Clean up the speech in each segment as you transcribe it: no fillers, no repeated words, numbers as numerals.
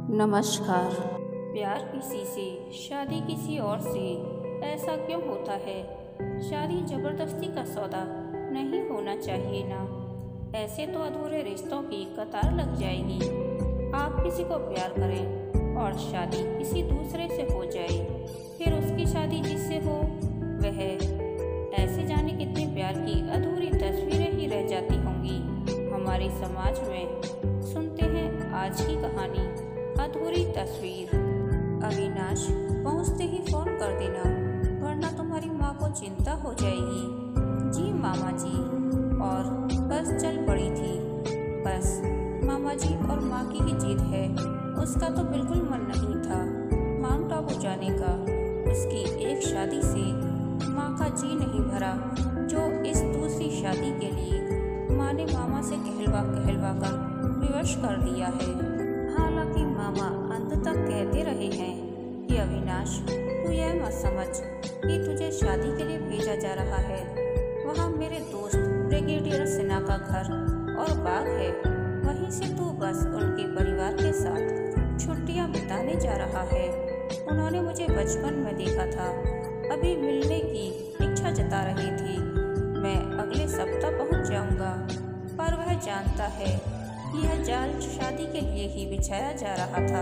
नमस्कार। प्यार किसी से, शादी किसी और से, ऐसा क्यों होता है? शादी जबरदस्ती का सौदा नहीं होना चाहिए ना। ऐसे तो अधूरे रिश्तों की कतार लग जाएगी। आप किसी को प्यार करें और शादी किसी दूसरे से हो जाए, फिर उसकी शादी जिससे हो वह, ऐसे जाने कितने प्यार की अधूरी तस्वीरें ही रह जाती होंगी हमारे समाज में। सुनते हैं आज की कहानी, अधूरी तस्वीर। अविनाश, पहुंचते ही फोन कर देना, वरना तुम्हारी माँ को चिंता हो जाएगी। जी मामा जी। और बस चल पड़ी थी। बस मामा जी और माँ की ही जिद है। उसका तो बिल्कुल मन नहीं था माउंट आबू जाने का। उसकी एक शादी से माँ का जी नहीं भरा, जो इस दूसरी शादी के लिए माँ ने मामा से कहलवा कर विवश कर दिया है। हालांकि मामा अंत तक कहते रहे हैं कि अविनाश, तू यह मत समझ कि तुझे शादी के लिए भेजा जा रहा है। वहाँ मेरे दोस्त ब्रिगेडियर सिन्हा का घर और बाग है, वहीं से तू बस उनके परिवार के साथ छुट्टियाँ बिताने जा रहा है। उन्होंने मुझे बचपन में देखा था, अभी मिलने की इच्छा जता रही थी। मैं अगले सप्ताह पहुँच जाऊँगा, पर वह जानता है यह जाल शादी के लिए ही बिछाया जा रहा था।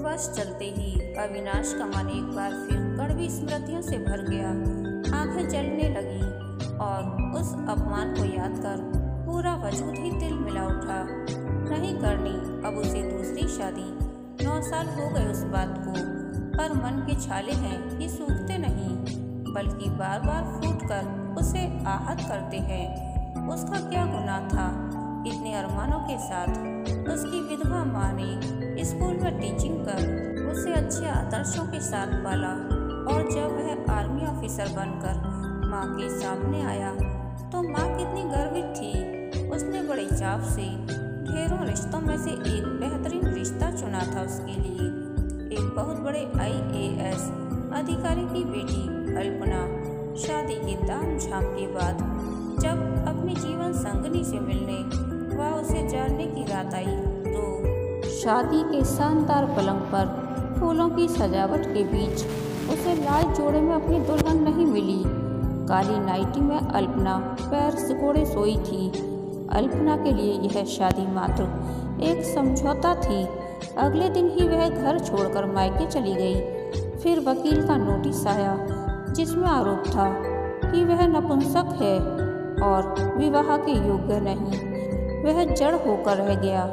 बस चलते ही अविनाश का मन एक बार फिर कड़वी स्मृतियों से भर गया। आंखें जलने लगी और उस अपमान को याद कर पूरा वजूद ही तिलमिला उठा। नहीं करनी अब उसे दूसरी शादी। 9 साल हो गए उस बात को, पर मन के छाले हैं कि सूखते नहीं, बल्कि बार बार फूट कर उसे आहत करते हैं। उसका क्या गुनाह था? इतने अरमानों के साथ उसकी विधवा माँ ने स्कूल में टीचिंग कर उसे अच्छे आदर्शों के साथ पाला, और जब वह आर्मी ऑफिसर बनकर माँ के सामने आया तो माँ कितनी गर्वित थी। उसने बड़े चाव से ढेरों रिश्तों में से एक बेहतरीन रिश्ता चुना था उसके लिए। एक बहुत बड़े IAS अधिकारी की बेटी अल्पना। शादी के तामझाम के बाद जब अपनी जीवन संगनी से मिलने वह उसे जानने की रात आई, तो शादी के शानदार पलंग पर फूलों की सजावट के बीच उसे लाल जोड़े में अपनी दुल्हन नहीं मिली। काली नाइटी में अल्पना पैर सिकोड़े सोई थी। अल्पना के लिए यह शादी मात्र एक समझौता थी। अगले दिन ही वह घर छोड़कर मायके चली गई। फिर वकील का नोटिस आया, जिसमें आरोप था कि वह नपुंसक है और विवाह के योग्य नहीं। वह जड़ होकर रह गया।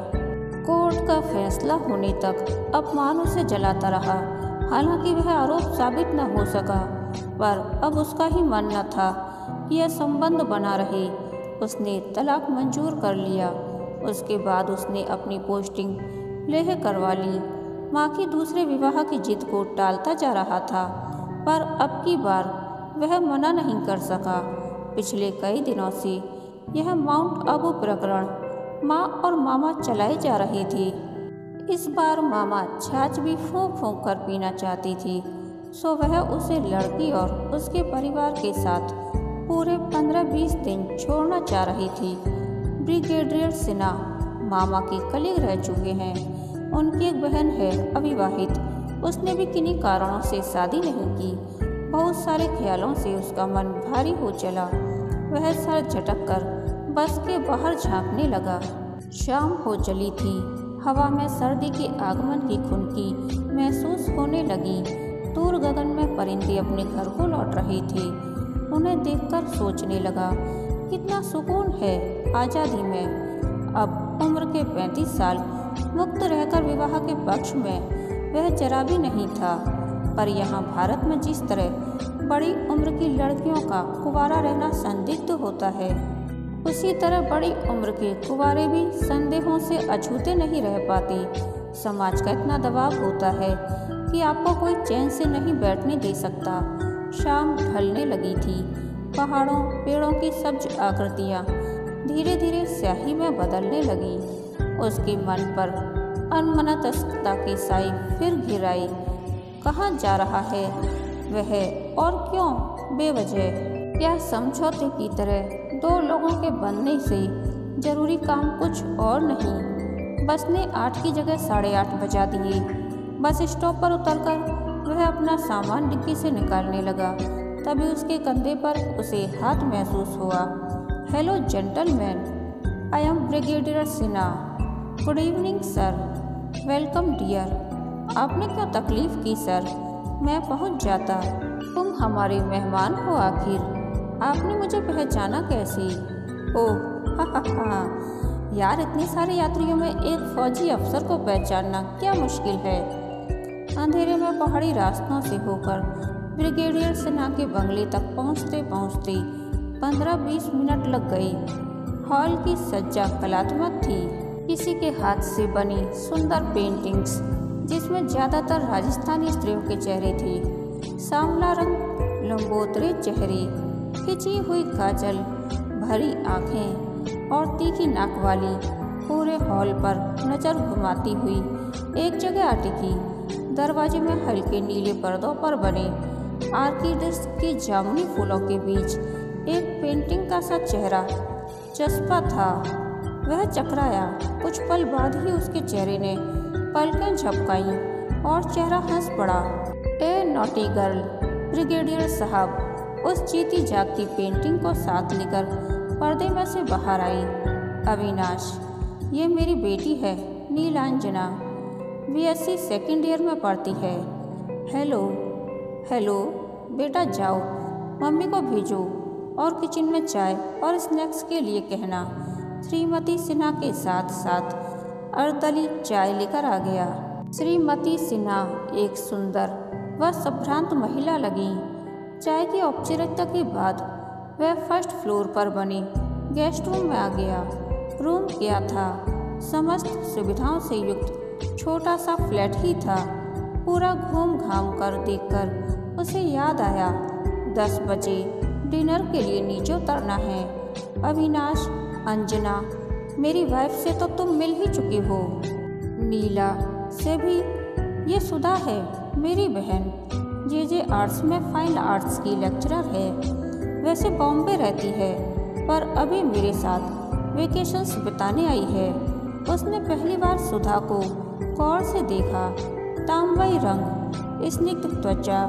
कोर्ट का फैसला होने तक अपमान उसे जलाता रहा। हालांकि वह आरोप साबित न हो सका, पर अब उसका ही मन न था कि यह संबंध बना रहे। उसने तलाक मंजूर कर लिया। उसके बाद उसने अपनी पोस्टिंग लेह करवा ली। माँ की दूसरे विवाह की जिद को टालता जा रहा था, पर अब की बार वह मना नहीं कर सका। पिछले कई दिनों से यह माउंट आबू प्रकरण माँ और मामा चलाए जा रहे थे। इस बार मामा छाछ भी फूंक फूंक कर पीना चाहती थी, सो वह उसे लड़की और उसके परिवार के साथ पूरे 15-20 दिन छोड़ना चाह रही थी। ब्रिगेडियर सिन्हा मामा के कलीग रह चुके हैं। उनकी एक बहन है अविवाहित। उसने भी किन्हीं कारणों से शादी नहीं की। बहुत सारे ख्यालों से उसका मन भारी हो चला। वह सर झटक कर बस के बाहर झांकने लगा। शाम हो चली थी। हवा में सर्दी के आगमन की खुनकी महसूस होने लगी। दूर गगन में परिंदे अपने घर को लौट रहे थे। उन्हें देखकर सोचने लगा, कितना सुकून है आज़ादी में। अब उम्र के 35 साल मुक्त रहकर विवाह के पक्ष में वह जरा भी नहीं था। पर यहाँ भारत में जिस तरह बड़ी उम्र की लड़कियों का कुंवारा रहना संदिग्ध होता है, उसी तरह बड़ी उम्र के कुंवारे भी संदेहों से अछूते नहीं रह पाते। समाज का इतना दबाव होता है कि आपको कोई चैन से नहीं बैठने दे सकता। शाम ढलने लगी थी। पहाड़ों पेड़ों की सब्ज आकृतियाँ धीरे धीरे स्याही में बदलने लगी। उसके मन पर अनमनस्कता की साई फिर घिर आई। कहाँ जा रहा है वह, और क्यों बेवजह? क्या समझौते की तरह दो लोगों के बनने से जरूरी काम कुछ और नहीं? बस ने 8 की जगह 8:30 बजा दिए। बस स्टॉप पर उतरकर वह अपना सामान डिक्की से निकालने लगा। तभी उसके कंधे पर उसे हाथ महसूस हुआ। Hello gentleman, I am Brigadier Sinha. Good evening sir. Welcome dear. आपने क्यों तकलीफ की सर, मैं पहुंच जाता। तुम हमारे मेहमान हो आखिर, आपने मुझे पहचाना कैसे? ओह हा यार, इतने सारे यात्रियों में एक फौजी अफसर को पहचानना क्या मुश्किल है। अंधेरे में पहाड़ी रास्तों से होकर ब्रिगेडियर सिन्हा के बंगले तक पहुंचते पहुंचते 15-20 मिनट लग गए। हॉल की सज्जा कलात्मक थी, किसी के हाथ से बनी सुंदर पेंटिंग्स जिसमें ज़्यादातर राजस्थानी स्त्रियों के चेहरे थे। सांवला रंग, लंबोदरे चेहरे, खिंची हुई काजल, भरी आंखें और तीखी नाक वाली पूरे हॉल पर नज़र घुमाती हुई एक जगह अटकी। दरवाजे में हल्के नीले पर्दों पर बने आर्किड्स के जामुनी फूलों के बीच एक पेंटिंग का सा चेहरा चस्पा था। वह चकराया। कुछ पल बाद ही उसके चेहरे ने पलकें झपकाईं और चेहरा हंस पड़ा। ए नॉटी गर्ल, ब्रिगेडियर साहब उस जीती जागती पेंटिंग को साथ लेकर पर्दे में से बाहर आई। अविनाश, ये मेरी बेटी है नीलांजना, BSc सेकेंड ईयर में पढ़ती है। हेलो हेलो बेटा, जाओ मम्मी को भेजो और किचन में चाय और स्नैक्स के लिए कहना। श्रीमती सिन्हा के साथ साथ अर्दली चाय लेकर आ गया। श्रीमती सिन्हा एक सुंदर व संभ्रांत महिला लगी। चाय की औपचारिकता के बाद वह फर्स्ट फ्लोर पर बने गेस्ट रूम में आ गया। रूम क्या था, समस्त सुविधाओं से युक्त छोटा सा फ्लैट ही था। पूरा घूम घाम कर देखकर उसे याद आया 10 बजे डिनर के लिए नीचे उतरना है। अविनाश, अंजना, मेरी वाइफ से तो तुम मिल ही चुकी हो। नीला से भी, ये सुधा है मेरी बहन, JJ आर्ट्स में फाइन आर्ट्स की लेक्चरर है। वैसे बॉम्बे रहती है पर अभी मेरे साथ वेकेशंस बिताने आई है। उसने पहली बार सुधा को गौर से देखा। तांबई रंग, स्निग्ध त्वचा,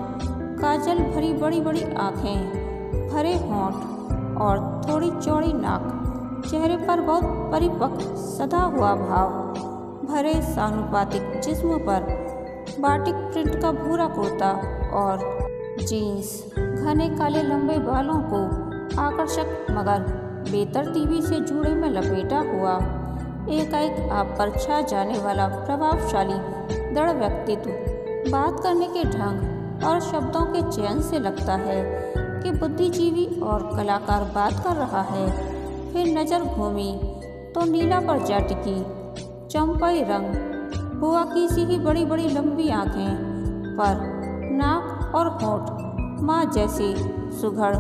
काजल भरी बड़ी बड़ी आँखें, भरे होंठ और थोड़ी चौड़ी नाक, चेहरे पर बहुत परिपक्व सधा हुआ भाव, भरे सानुपातिक जिस्म पर बाटिक प्रिंट का भूरा कुर्ता और जीन्स, घने काले लंबे बालों को आकर्षक मगर बेतरतीबी से जूड़े में लपेटा हुआ, एकाएक आप पर छा जाने वाला प्रभावशाली दृढ़ व्यक्तित्व। बात करने के ढंग और शब्दों के चयन से लगता है कि बुद्धिजीवी और कलाकार बात कर रहा है। फिर नज़र घूमी तो नीला पर जा टिकी। चंपाई रंग, बुआ की सी ही बड़ी बड़ी लंबी आँखें, पर नाक और होंठ माँ जैसी सुघड़,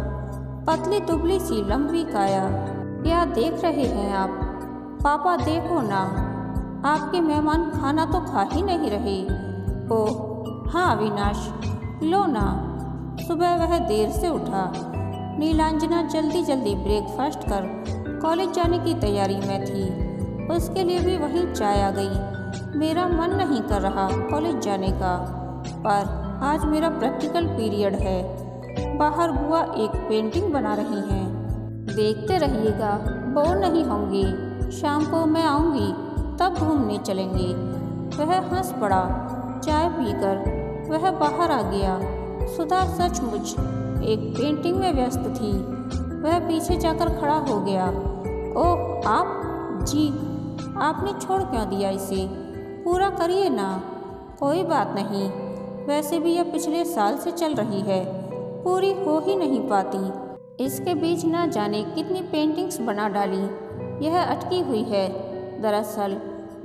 पतली दुबली सी लंबी काया। क्या देख रहे हैं आप? पापा देखो ना, आपके मेहमान खाना तो खा ही नहीं रहे। ओह हाँ अविनाश, लो ना। सुबह वह देर से उठा। नीलांजना जल्दी जल्दी ब्रेकफास्ट कर कॉलेज जाने की तैयारी में थी। उसके लिए भी वही चाय आ गई। मेरा मन नहीं कर रहा कॉलेज जाने का, पर आज मेरा प्रैक्टिकल पीरियड है। बाहर बुआ एक पेंटिंग बना रही हैं, देखते रहिएगा, बोर नहीं होंगी। शाम को मैं आऊँगी, तब घूमने चलेंगे। वह हंस पड़ा। चाय पीकर वह बाहर आ गया। सुधा सचमुच एक पेंटिंग में व्यस्त थी। वह पीछे जाकर खड़ा हो गया। ओह आप? जी, आपने छोड़ क्यों दिया इसे? पूरा करिए ना। कोई बात नहीं, वैसे भी यह पिछले साल से चल रही है, पूरी हो ही नहीं पाती। इसके बीच ना जाने कितनी पेंटिंग्स बना डाली। यह अटकी हुई है। दरअसल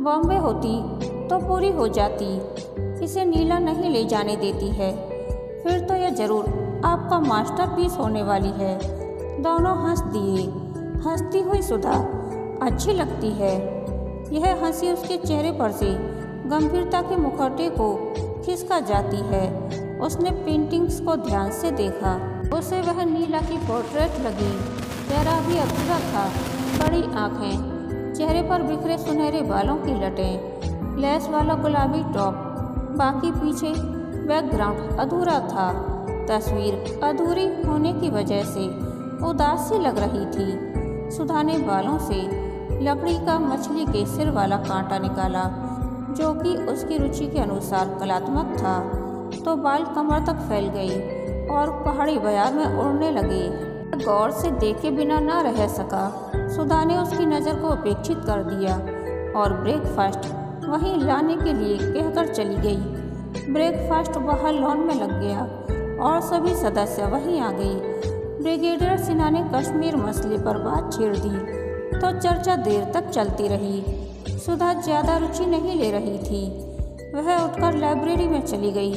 बॉम्बे होती तो पूरी हो जाती। इसे नीला नहीं ले जाने देती है। फिर तो यह जरूर आपका मास्टरपीस होने वाली है। दोनों हंस दिए। हंसती हुई सुधा अच्छी लगती है। यह हंसी उसके चेहरे पर से गंभीरता के मुखौटे को खिसका जाती है। उसने पेंटिंग्स को ध्यान से देखा। उसे वह नीला की पोर्ट्रेट लगी। चेहरा भी अधूरा था। बड़ी आँखें, चेहरे पर बिखरे सुनहरे बालों की लटें, लेस वाला गुलाबी टॉप, बाकी पीछे बैकग्राउंड अधूरा था। तस्वीर अधूरी होने की वजह से उदास सी लग रही थी। सुधा ने बालों से लकड़ी का मछली के सिर वाला कांटा निकाला, जो कि उसकी रुचि के अनुसार कलात्मक था, तो बाल कमर तक फैल गए और पहाड़ी बयार में उड़ने लगे। गौर से देखे बिना ना रह सका। सुधा ने उसकी नज़र को उपेक्षित कर दिया और ब्रेकफास्ट वहीं लाने के लिए कहकर चली गई। ब्रेकफास्ट बाहर लॉन में लग गया और सभी सदस्य वहीं आ गए। ब्रिगेडियर सिन्हा ने कश्मीर मसले पर बात छेड़ दी तो चर्चा देर तक चलती रही। सुधा ज़्यादा रुचि नहीं ले रही थी। वह उठकर लाइब्रेरी में चली गई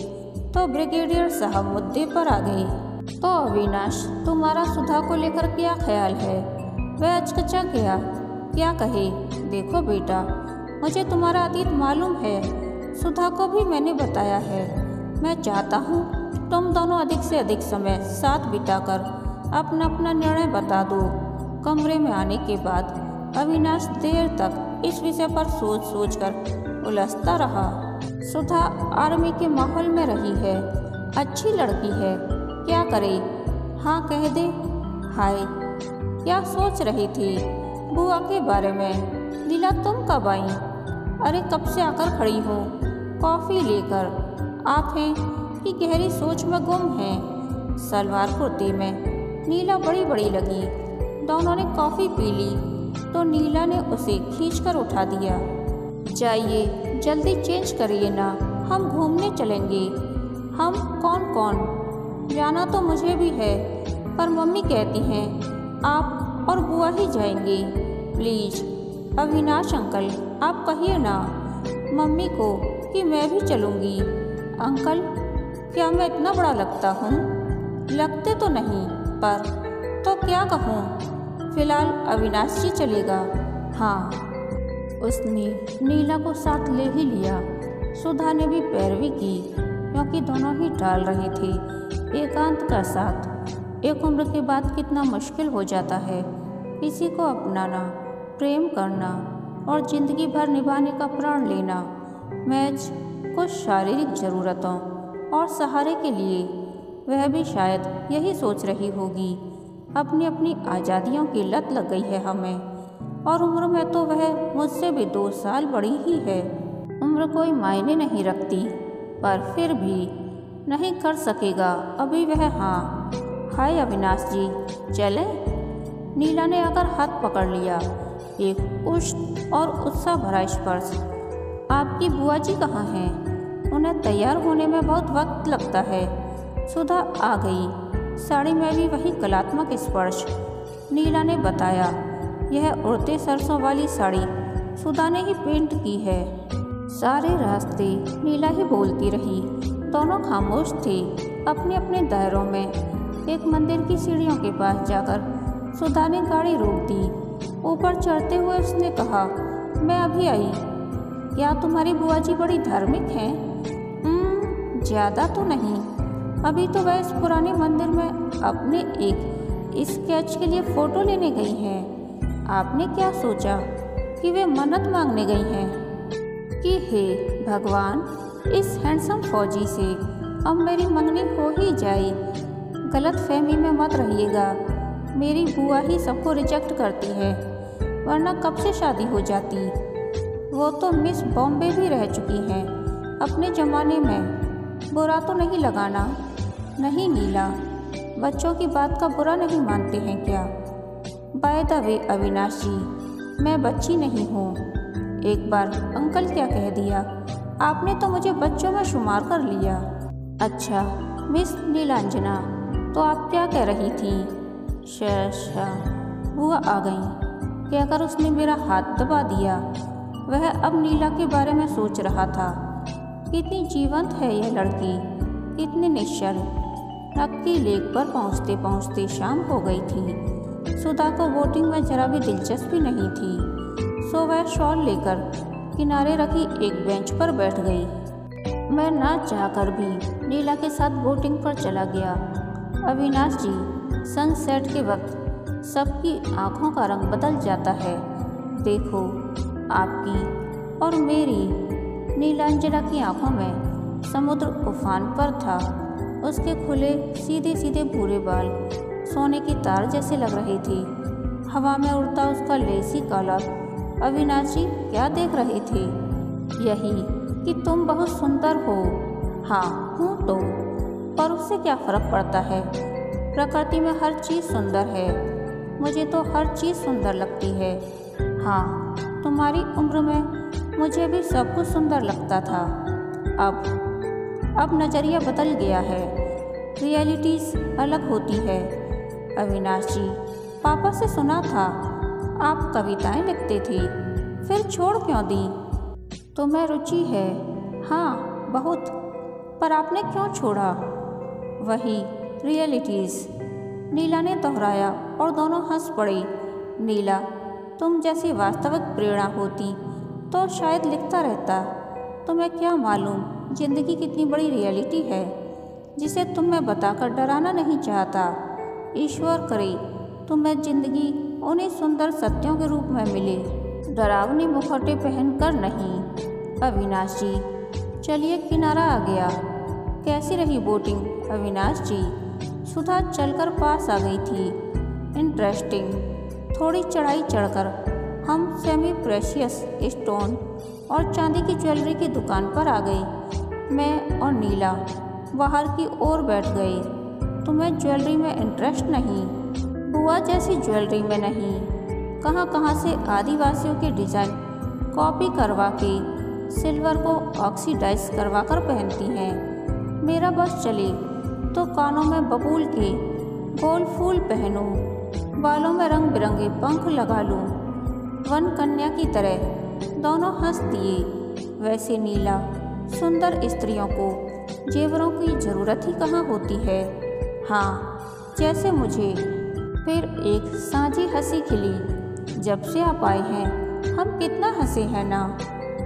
तो ब्रिगेडियर साहब मुद्दे पर आ गए। तो अविनाश, तुम्हारा सुधा को लेकर क्या ख्याल है? वह अचकचा गया। क्या कहे? देखो बेटा, मुझे तुम्हारा अतीत मालूम है। सुधा को भी मैंने बताया है। मैं चाहता हूँ तुम दोनों अधिक से अधिक समय साथ बिताकर अपना अपना निर्णय बता दो। कमरे में आने के बाद अविनाश देर तक इस विषय पर सोच सोच कर उलझता रहा। सुधा आर्मी के माहौल में रही है, अच्छी लड़की है, क्या करे? हाँ कह दे। हाय, क्या सोच रही थी? बुआ के बारे में। लीला तुम कब आई? अरे कब से आकर खड़ी हूँ कॉफ़ी लेकर। आप हैं कि गहरी सोच में गुम हैं। सलवार कुर्ते में नीला बड़ी बड़ी लगी। दोनों ने कॉफ़ी पी ली तो नीला ने उसे खींचकर उठा दिया। जाइए जल्दी चेंज करिए ना, हम घूमने चलेंगे। हम कौन कौन? जाना तो मुझे भी है, पर मम्मी कहती हैं आप और बुआ ही जाएंगे। प्लीज़ अविनाश अंकल, आप कहिए ना मम्मी को कि मैं भी चलूँगी। अंकल, क्या मैं इतना बड़ा लगता हूँ? लगते तो नहीं, पर तो क्या कहूँ? फिलहाल अविनाश जी चलेगा। हाँ, उसने नीला को साथ ले ही लिया। सुधा ने भी पैरवी की, क्योंकि दोनों ही टाल रहे थे एकांत का साथ। एक उम्र के बाद कितना मुश्किल हो जाता है किसी को अपनाना, प्रेम करना और ज़िंदगी भर निभाने का प्रण लेना। मैच कुछ शारीरिक ज़रूरतों और सहारे के लिए वह भी शायद यही सोच रही होगी। अपनी अपनी आज़ादियों की लत लग गई है हमें, और उम्र में तो वह मुझसे भी 2 साल बड़ी ही है। उम्र कोई मायने नहीं रखती, पर फिर भी नहीं कर सकेगा अभी वह। हाँ, हाय अविनाश जी, चले? नीला ने आकर हाथ पकड़ लिया, एक उष्ण और उत्साह भरा स्पर्श। आपकी बुआ जी कहाँ हैं? उन्हें तैयार होने में बहुत वक्त लगता है। सुधा आ गई, साड़ी में भी वही कलात्मक स्पर्श। नीला ने बताया, यह उड़ते सरसों वाली साड़ी सुधा ने ही पेंट की है। सारे रास्ते नीला ही बोलती रही। दोनों खामोश थे अपने अपने दायरों में। एक मंदिर की सीढ़ियों के पास जाकर सुधा ने गाड़ी रोक दी। ऊपर चढ़ते हुए उसने कहा, मैं अभी आई। क्या तुम्हारी बुआ जी बड़ी धार्मिक हैं? ज़्यादा तो नहीं। अभी तो वह इस पुराने मंदिर में अपने एक स्केच के लिए फ़ोटो लेने गई हैं। आपने क्या सोचा कि वे मन्नत मांगने गई हैं कि हे भगवान, इस हैंडसम फौजी से अब मेरी मंगनी हो ही जाए। गलत फहमी में मत रहिएगा, मेरी बुआ ही सबको रिजेक्ट करती है, वरना कब से शादी हो जाती। वो तो मिस बॉम्बे भी रह चुकी हैं अपने ज़माने में। बुरा तो नहीं लगाना। नहीं नीला, बच्चों की बात का बुरा नहीं मानते हैं क्या? बाय द वे अविनाश जी, मैं बच्ची नहीं हूँ। एक बार अंकल क्या कह दिया? आपने तो मुझे बच्चों में शुमार कर लिया। अच्छा मिस नीलांजना, तो आप क्या कह रही थी? बुआ आ गई कहकर उसने मेरा हाथ दबा दिया। वह अब नीला के बारे में सोच रहा था। कितनी जीवंत है यह लड़की, कितनी निश्चल। नक्की लेक पर पहुँचते पहुँचते शाम हो गई थी। सुधा को बोटिंग में जरा भी दिलचस्पी नहीं थी, सो वह शॉल लेकर किनारे रखी एक बेंच पर बैठ गई। मैं ना चाहकर भी नीला के साथ बोटिंग पर चला गया। अविनाश जी, सनसेट के वक्त सबकी आँखों का रंग बदल जाता है। देखो, आपकी और मेरी। नीलांजना की आंखों में समुद्र उफान पर था। उसके खुले सीधे सीधे भूरे बाल सोने की तार जैसे लग रहे थे। हवा में उड़ता उसका लेसी काला। अविनाशी क्या देख रहे थे? यही कि तुम बहुत सुंदर हो। हाँ हूँ तो, पर उससे क्या फर्क पड़ता है? प्रकृति में हर चीज़ सुंदर है। मुझे तो हर चीज़ सुंदर लगती है। हाँ, तुम्हारी उम्र में मुझे भी सब कुछ सुंदर लगता था। अब नज़रिया बदल गया है। रियलिटीज़ अलग होती है। अविनाश जी, पापा से सुना था आप कविताएं लिखते थे, फिर छोड़ क्यों दी? तुम्हें रुचि है? हाँ बहुत, पर आपने क्यों छोड़ा? वही रियलिटीज़, नीला ने दोहराया और दोनों हंस पड़े। नीला, तुम जैसी वास्तविक प्रेरणा होती तो शायद लिखता रहता। तुम्हें क्या मालूम जिंदगी कितनी बड़ी रियलिटी है, जिसे तुम्हें बताकर डराना नहीं चाहता। ईश्वर करे तुम्हें जिंदगी उन्हीं सुंदर सत्यों के रूप में मिले, डरावनी मुखौटे पहनकर नहीं। अविनाश जी, चलिए किनारा आ गया। कैसी रही बोटिंग अविनाश जी? सुधा चलकर पास आ गई थी। इंटरेस्टिंग। थोड़ी चढ़ाई चढ़कर हम सेमी प्रेशियस स्टोन और चांदी की ज्वेलरी की दुकान पर आ गई। मैं और नीला बाहर की ओर बैठ गए। तुम्हें ज्वेलरी में इंटरेस्ट नहीं? बुआ जैसी ज्वेलरी में नहीं। कहाँ कहाँ से आदिवासियों के डिज़ाइन कॉपी करवा के सिल्वर को ऑक्सीडाइज करवा कर पहनती हैं। मेरा बस चले तो कानों में बबूल के गोल फूल पहनूं, बालों में रंग बिरंगे पंख लगा लूं। वन कन्या की तरह दोनों हंस दिए। वैसे नीला, सुंदर स्त्रियों को जेवरों की ज़रूरत ही कहाँ होती है? हाँ, जैसे मुझे। फिर एक साझी हंसी खिली। जब से आप आए हैं हम कितना हंसे हैं ना।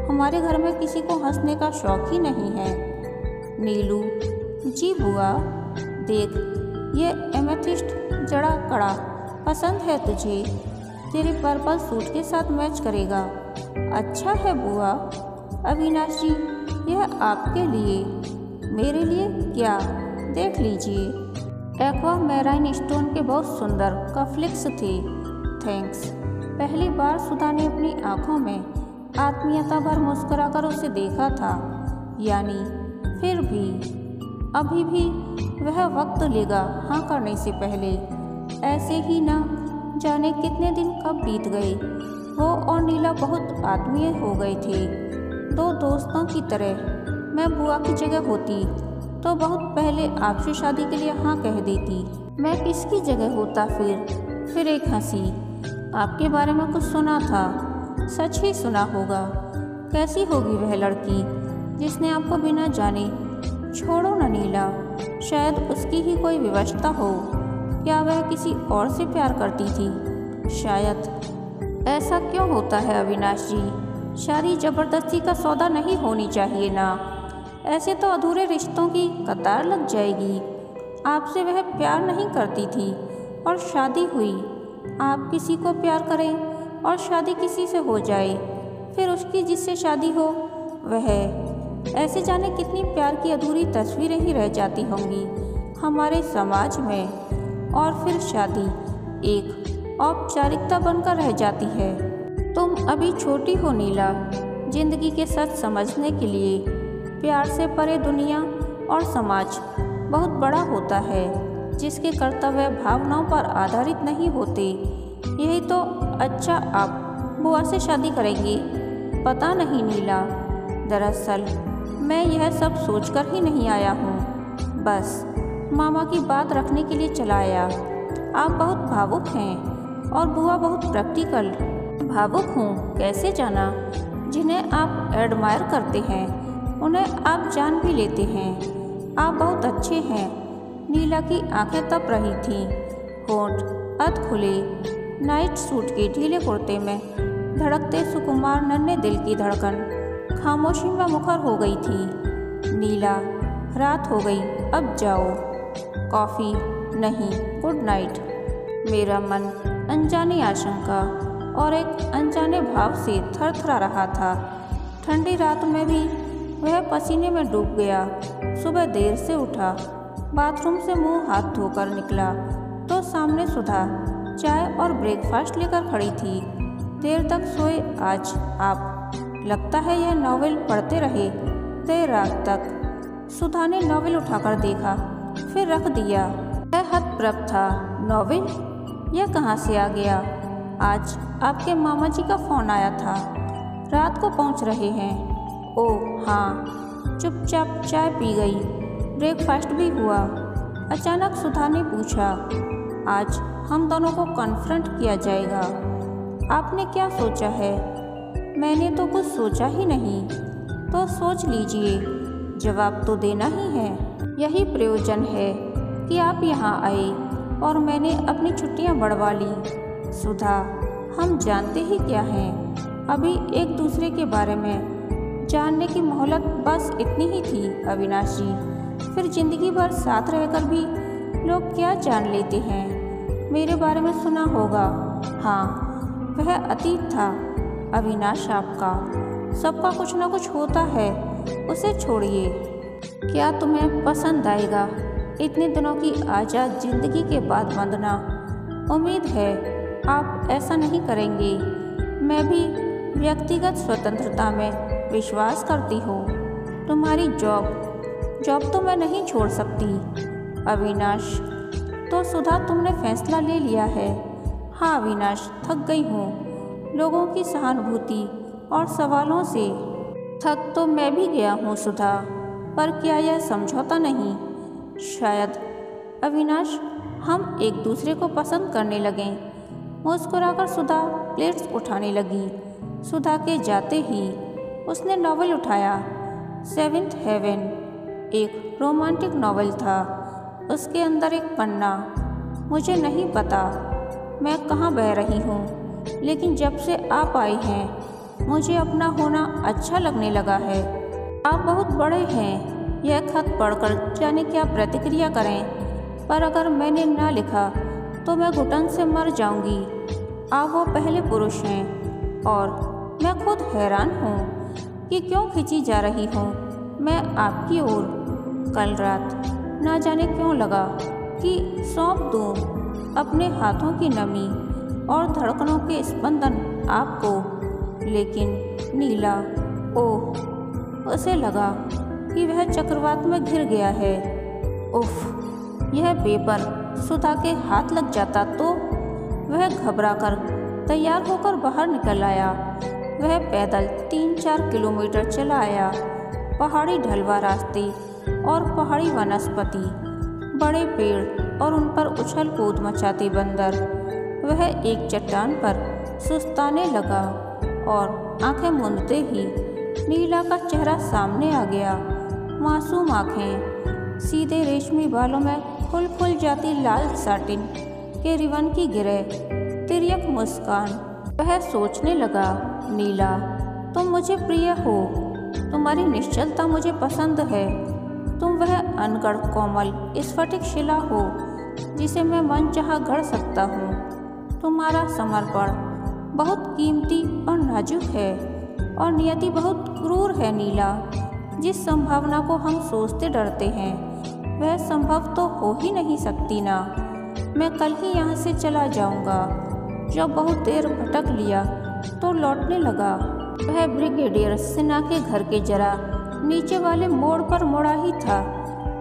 हमारे घर में किसी को हंसने का शौक ही नहीं है। नीलू, जी बुआ, देख ये एमेथिस्ट जड़ा कड़ा पसंद है तुझे? तेरे पर्पल सूट के साथ मैच करेगा। अच्छा है बुआ। अविनाश जी, यह आपके लिए। मेरे लिए क्या? देख लीजिए। एक्वा मैराइन स्टोन के बहुत सुंदर कफलिक्स थे। थैंक्स। पहली बार सुधा ने अपनी आंखों में आत्मीयता भर मुस्कुराकर उसे देखा था। यानी फिर भी अभी भी वह वक्त लेगा हाँ करने से पहले। ऐसे ही ना जाने कितने दिन कब बीत गए। वो और नीला बहुत आत्मीय हो गए थे, दो दोस्तों की तरह। मैं बुआ की जगह होती तो बहुत पहले आपसे शादी के लिए हाँ कह देती। मैं किसकी जगह होता फिर एक हंसी। आपके बारे में कुछ सुना था, सच ही सुना होगा। कैसी होगी वह लड़की जिसने आपको बिना जाने? छोड़ो न नीला, शायद उसकी ही कोई विवशता हो। क्या वह किसी और से प्यार करती थी? शायद। ऐसा क्यों होता है अविनाश जी? शादी जबरदस्ती का सौदा नहीं होनी चाहिए ना। ऐसे तो अधूरे रिश्तों की कतार लग जाएगी। आपसे वह प्यार नहीं करती थी और शादी हुई। आप किसी को प्यार करें और शादी किसी से हो जाए, फिर उसकी जिससे शादी हो वह। ऐसे जाने कितनी प्यार की अधूरी तस्वीरें ही रह जाती होंगी हमारे समाज में, और फिर शादी एक औपचारिकता बनकर रह जाती है। तुम अभी छोटी हो नीला, जिंदगी के सच समझने के लिए। प्यार से परे दुनिया और समाज बहुत बड़ा होता है, जिसके कर्तव्य भावनाओं पर आधारित नहीं होते। यही तो। अच्छा, आप बुआ से शादी करेंगे? पता नहीं नीला, दरअसल मैं यह सब सोचकर ही नहीं आया हूँ। बस मामा की बात रखने के लिए चला आया। आप बहुत भावुक हैं और बुआ बहुत प्रैक्टिकल। भावुक हूँ कैसे जाना? जिन्हें आप एडमायर करते हैं उन्हें आप जान भी लेते हैं। आप बहुत अच्छे हैं। नीला की आंखें तप रही थीं, होंठ अध खुले। नाइट सूट के ढीले कुर्ते में धड़कते सुकुमार नन्हे दिल की धड़कन खामोशी में मुखर हो गई थी। नीला, रात हो गई, अब जाओ। कॉफ़ी नहीं, गुड नाइट। मेरा मन अनजानी आशंका और एक अनजाने भाव से थरथरा रहा था। ठंडी रात में भी वह पसीने में डूब गया। सुबह देर से उठा, बाथरूम से मुंह हाथ धोकर निकला तो सामने सुधा चाय और ब्रेकफास्ट लेकर खड़ी थी। देर तक सोए आज आप? लगता है यह नॉवेल पढ़ते रहे देर रात तक। सुधा ने नॉवेल उठाकर देखा, फिर रख दिया। वह हतप्रभ था। नॉवेल? यह कहाँ से आ गया? आज आपके मामा जी का फ़ोन आया था, रात को पहुँच रहे हैं। ओह हाँ। चुपचाप चाय पी गई, ब्रेकफास्ट भी हुआ। अचानक सुधा ने पूछा, आज हम दोनों को कन्फ्रंट किया जाएगा। आपने क्या सोचा है? मैंने तो कुछ सोचा ही नहीं। तो सोच लीजिए, जवाब तो देना ही है। यही प्रयोजन है कि आप यहाँ आए और मैंने अपनी छुट्टियाँ बढ़वा ली। सुधा, हम जानते ही क्या हैं, अभी एक दूसरे के बारे में जानने की मोहलत बस इतनी ही थी अविनाश जी। फिर जिंदगी भर साथ रहकर भी लोग क्या जान लेते हैं। मेरे बारे में सुना होगा। हाँ, वह अतीत था अविनाश आपका। सबका कुछ ना कुछ होता है, उसे छोड़िए। क्या तुम्हें पसंद आएगा इतने दिनों की आज़ाद जिंदगी के बाद बंधना? उम्मीद है आप ऐसा नहीं करेंगे। मैं भी व्यक्तिगत स्वतंत्रता में विश्वास करती हूँ। तुम्हारी जॉब तो मैं नहीं छोड़ सकती अविनाश। तो सुधा, तुमने फैसला ले लिया है? हाँ अविनाश, थक गई हूँ लोगों की सहानुभूति और सवालों से। थक तो मैं भी गया हूँ सुधा, पर क्या यह समझौता नहीं? शायद अविनाश, हम एक दूसरे को पसंद करने लगें। मुस्कुराकर सुधा प्लेट्स उठाने लगी। सुधा के जाते ही उसने नॉवेल उठाया। सेवेंथ हेवन एक रोमांटिक नॉवेल था। उसके अंदर एक पन्ना। मुझे नहीं पता मैं कहाँ बह रही हूँ, लेकिन जब से आप आए हैं मुझे अपना होना अच्छा लगने लगा है। आप बहुत बड़े हैं। यह खत पढ़कर जाने क्या प्रतिक्रिया करें, पर अगर मैंने ना लिखा तो मैं घुटन से मर जाऊंगी। आप वो पहले पुरुष हैं और मैं खुद हैरान हूँ कि क्यों खिंची जा रही हूँ मैं आपकी ओर। कल रात ना जाने क्यों लगा कि सौंप दूँ अपने हाथों की नमी और धड़कनों के स्पंदन आपको, लेकिन नीला, ओह, उसे लगा कि वह चक्रवात में घिर गया है। उफ, यह पेपर सुधा के हाथ लग जाता तो? वह घबराकर तैयार होकर बाहर निकल आया। वह पैदल 3-4 किलोमीटर चला आया। पहाड़ी ढलवा रास्ते और पहाड़ी वनस्पति, बड़े पेड़ और उन पर उछल कूद मचाते बंदर। वह एक चट्टान पर सुस्ताने लगा और आंखें मूंदते ही नीला का चेहरा सामने आ गया। मासूम आंखें, सीधे रेशमी बालों में फुल जाती लाल साटिन के रिबन की गिरे, तिर्यक मुस्कान। वह सोचने लगा, नीला, तुम मुझे प्रिय हो। तुम्हारी निश्चलता मुझे पसंद है। तुम वह अनगढ़ कोमल स्फटिक शिला हो जिसे मैं मनचाहा गढ़ सकता हूँ। तुम्हारा समर्पण बहुत कीमती और नाजुक है और नियति बहुत क्रूर है नीला। जिस संभावना को हम सोचते डरते हैं वह संभव तो हो ही नहीं सकती ना। मैं कल ही यहाँ से चला जाऊँगा। जब बहुत देर भटक लिया तो लौटने लगा। वह ब्रिगेडियर सिन्हा के घर के जरा नीचे वाले मोड़ पर मुड़ा ही था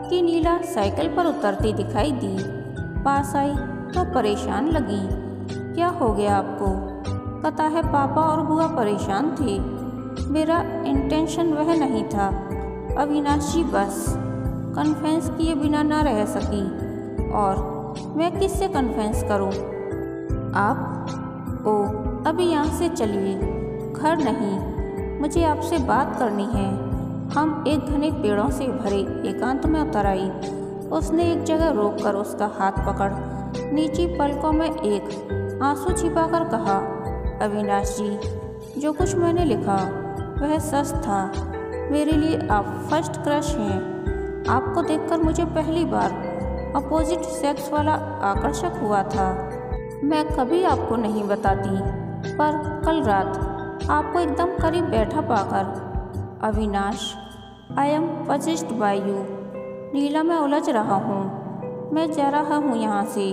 कि नीला साइकिल पर उतरती दिखाई दी। पास आई तो परेशान लगी। क्या हो गया आपको? पता है पापा और बुआ परेशान थे। मेरा इंटेंशन वह नहीं था अविनाश जी, बस कन्फेंस किए बिना ना रह सकी। और मैं किससे कन्फेंस करूं? आप? ओ, अभी यहाँ से चलिए। घर नहीं, मुझे आपसे बात करनी है। हम एक घने पेड़ों से भरे एकांत में उतर आई। उसने एक जगह रोककर उसका हाथ पकड़ नीची पलकों में एक आंसू छिपाकर कहा, अविनाश जी, जो कुछ मैंने लिखा वह सच था। मेरे लिए आप फर्स्ट क्रश हैं। आपको देखकर मुझे पहली बार अपोजिट सेक्स वाला आकर्षक हुआ था। मैं कभी आपको नहीं बताती पर कल रात आपको एकदम करीब बैठा पाकर Avinash, I am possessed by you. Neela, मैं उलझ रहा हूँ। मैं जा रहा हूँ यहाँ से।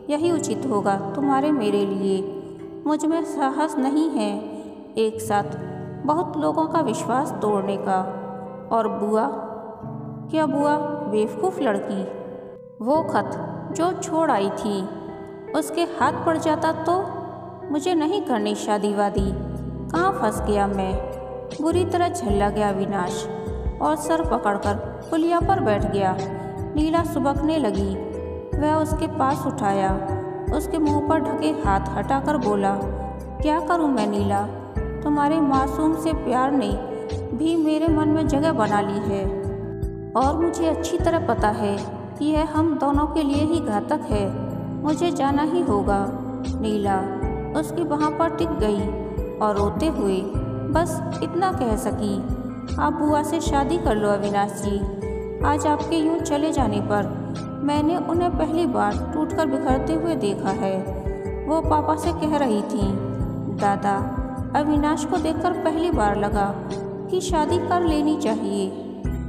यही उचित होगा तुम्हारे मेरे लिए। मुझ में साहस नहीं है एक साथ बहुत लोगों का विश्वास तोड़ने का। और बुआ, क्या बुआ बेवकूफ़ लड़की, वो खत जो छोड़ आई थी उसके हाथ पड़ जाता तो। मुझे नहीं करनी शादी वादी। कहाँ फंस गया मैं। बुरी तरह झल्ला गया अविनाश और सर पकड़कर पुलिया पर बैठ गया। नीला सुबकने लगी। वह उसके पास उठाया, उसके मुंह पर ढके हाथ हटाकर बोला, क्या करूं मैं नीला? तुम्हारे मासूम से प्यार ने भी मेरे मन में जगह बना ली है और मुझे अच्छी तरह पता है कि यह हम दोनों के लिए ही घातक है। मुझे जाना ही होगा। नीला उसकी बाह पर टिक गई और रोते हुए बस इतना कह सकी, आप बुआ से शादी कर लो अविनाश जी। आज आपके यूं चले जाने पर मैंने उन्हें पहली बार टूटकर बिखरते हुए देखा है। वो पापा से कह रही थी, दादा, अविनाश को देखकर पहली बार लगा कि शादी कर लेनी चाहिए।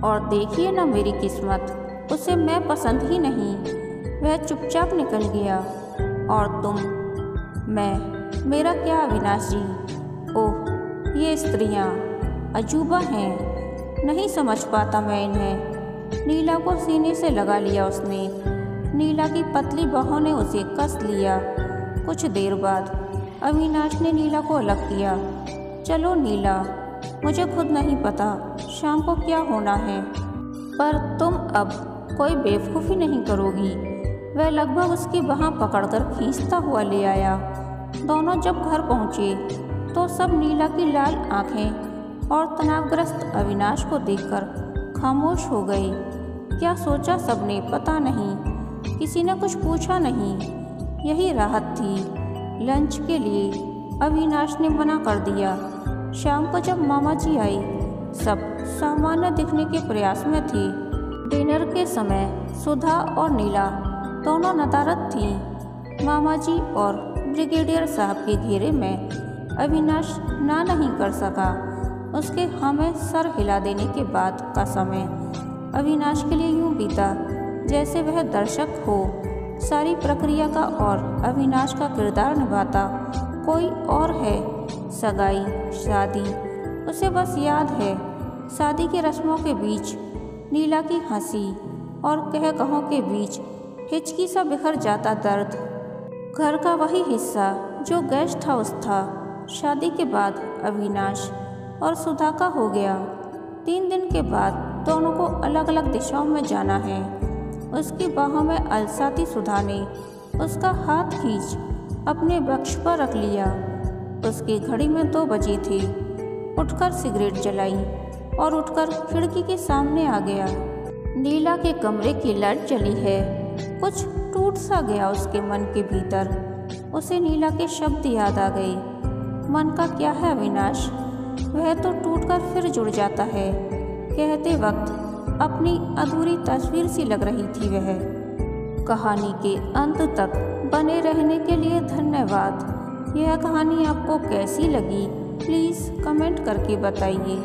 और देखिए ना मेरी किस्मत, उसे मैं पसंद ही नहीं। वह चुपचाप निकल गया। और तुम, मैं, मेरा क्या अविनाश जी? ओह, ये स्त्रियाँ अजूबा हैं, नहीं समझ पाता मैं इन्हें। नीला को सीने से लगा लिया उसने। नीला की पतली बाहों ने उसे कस लिया। कुछ देर बाद अविनाश ने नीला को अलग किया। चलो नीला, मुझे खुद नहीं पता शाम को क्या होना है, पर तुम अब कोई बेवकूफ़ी नहीं करोगी। वह लगभग उसकी बाह पकड़कर खींचता हुआ ले आया। दोनों जब घर पहुँचे तो सब नीला की लाल आँखें और तनावग्रस्त अविनाश को देखकर खामोश हो गए। क्या सोचा सबने पता नहीं। किसी ने कुछ पूछा नहीं। यही राहत थी। लंच के लिए अविनाश ने मना कर दिया। शाम को जब मामा जी आई, सब सामान्य दिखने के प्रयास में थे। डिनर के समय सुधा और नीला दोनों नदारद थीं। मामा जी और ब्रिगेडियर साहब के घेरे में अविनाश ना नहीं कर सका। उसके हमें सर हिला देने के बाद का समय अविनाश के लिए यूं बीता जैसे वह दर्शक हो सारी प्रक्रिया का और अविनाश का किरदार निभाता कोई और है। सगाई, शादी, उसे बस याद है शादी की रस्मों के बीच नीला की हंसी और कह-कहों के बीच हिचकी सा बिखर जाता दर्द। घर का वही हिस्सा जो गेस्ट हाउस था, शादी के बाद अविनाश और सुधा का हो गया। 3 दिन के बाद दोनों को अलग अलग दिशाओं में जाना है। उसकी बाहों में अलसाती सुधा ने उसका हाथ खींच अपने वक्ष पर रख लिया। उसकी घड़ी में 2 बजे थे। उठकर सिगरेट जलाई और उठकर खिड़की के सामने आ गया। नीला के कमरे की लाइट जली है। कुछ टूट सा गया उसके मन के भीतर। उसे नीला के शब्द याद आ गए। मन का क्या है अविनाश, वह तो टूटकर फिर जुड़ जाता है। कहते वक्त अपनी अधूरी तस्वीर सी लग रही थी वह। कहानी के अंत तक बने रहने के लिए धन्यवाद। यह कहानी आपको कैसी लगी प्लीज़ कमेंट करके बताइए।